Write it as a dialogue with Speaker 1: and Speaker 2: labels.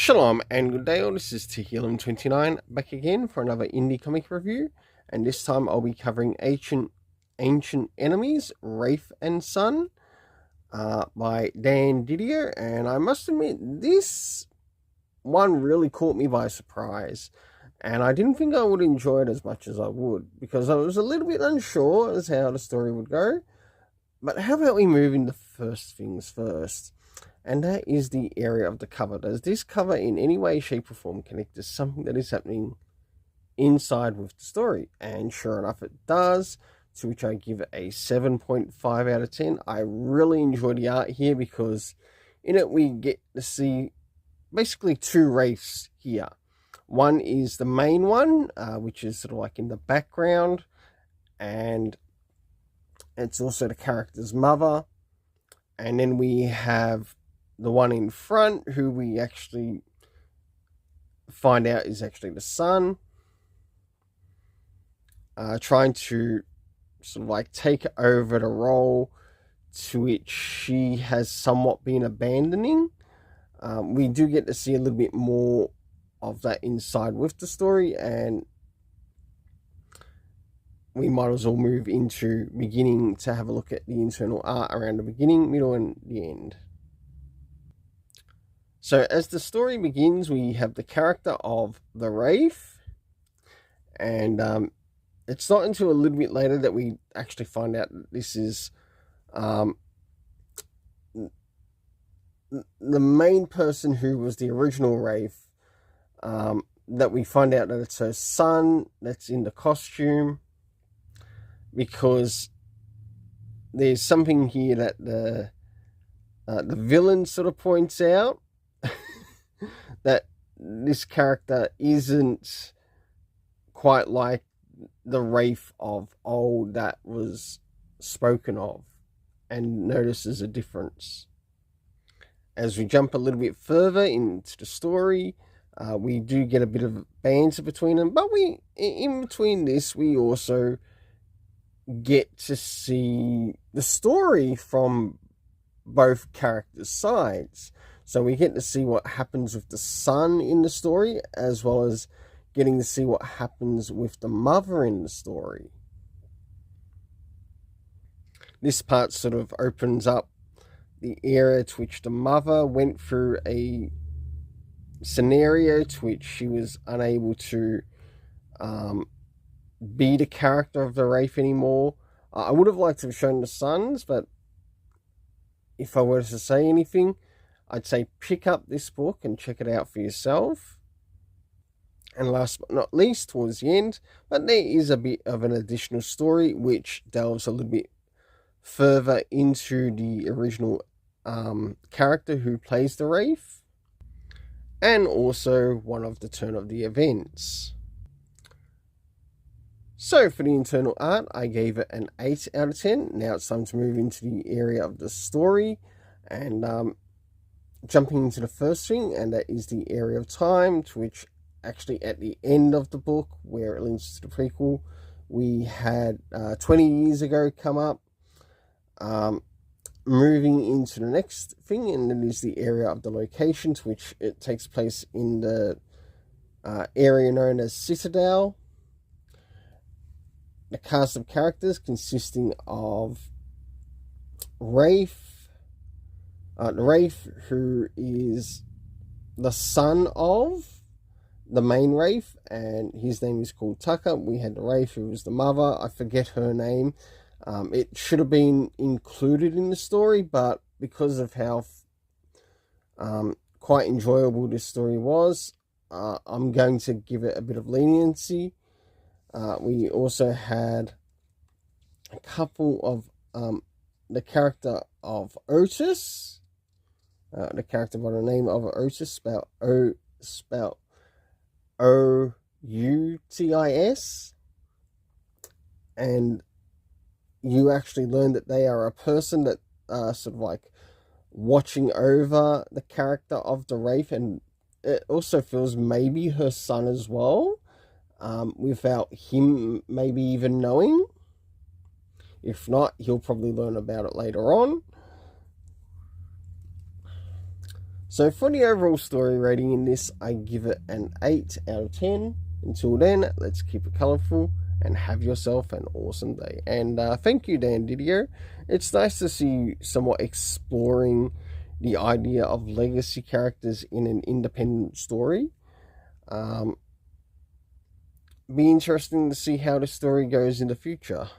Speaker 1: Shalom and good day all, this is Tehillim29 back again for another indie comic review, and this time I'll be covering Ancient Enemies, Wraith and Son by Dan Didier, and I must admit this one really caught me by surprise, and I didn't think I would enjoy it as much as I would, because I was a little bit unsure as how the story would go. But how about we move into first things first? And that is the area of the cover. Does this cover in any way, shape, or form connect to something that is happening inside with the story? And sure enough, it does, to which I give it a 7.5 out of 10. I really enjoy the art here because in it we get to see basically two wraiths here. One is the main one, which is sort of like in the background, and it's also the character's mother. And then we have the one in front, who we actually find out is actually the son, trying to sort of like take over the role to which she has somewhat been abandoning. We do get to see a little bit more of that inside with the story, and we might as well move into beginning to have a look at the internal art around the beginning, middle, and the end. So as the story begins, we have the character of the Wraith, and it's not until a little bit later that we actually find out that this is the main person who was the original Wraith, that we find out that it's her son that's in the costume, because there's something here that the villain sort of points out, that this character isn't quite like the Wraith of old that was spoken of, and notices a difference. As we jump a little bit further into the story, we do get a bit of banter between them, but in between this we also get to see the story from both characters' sides. So we get to see what happens with the son in the story, as well as getting to see what happens with the mother in the story. This part sort of opens up the area to which the mother went through a scenario to which she was unable to be the character of the Wraith anymore. I would have liked to have shown the sons, but if I were to say anything, I'd say pick up this book and check it out for yourself. And last but not least, towards the end, but there is a bit of an additional story which delves a little bit further into the original character who plays the Wraith, and also one of the turn of the events. So for the internal art, I gave it an 8 out of 10. Now it's time to move into the area of the story, and jumping into the first thing, and that is the area of time, to which actually at the end of the book, where it links to the prequel, we had 20 years ago come up. Moving into the next thing, and it is the area of the location, to which it takes place in the area known as Citadel. The cast of characters consisting of Wraith, the Wraith who is the son of the main Wraith, and his name is called Tucker. We had the Wraith who was the mother. I forget her name. It should have been included in the story, but because of how quite enjoyable this story was, I'm going to give it a bit of leniency. We also had a couple of the character of Otis, the character by the name of Otis, spelled O-U-T-I-S, and you actually learn that they are a person that sort of like watching over the character of the Wraith, and it also feels maybe her son as well, without him maybe even knowing. If not, he'll probably learn about it later on. So for the overall story rating in this, I give it an 8 out of 10. Until then, let's keep it colourful and have yourself an awesome day. And thank you, Dan Didio. It's nice to see you somewhat exploring the idea of legacy characters in an independent story. Be interesting to see how the story goes in the future.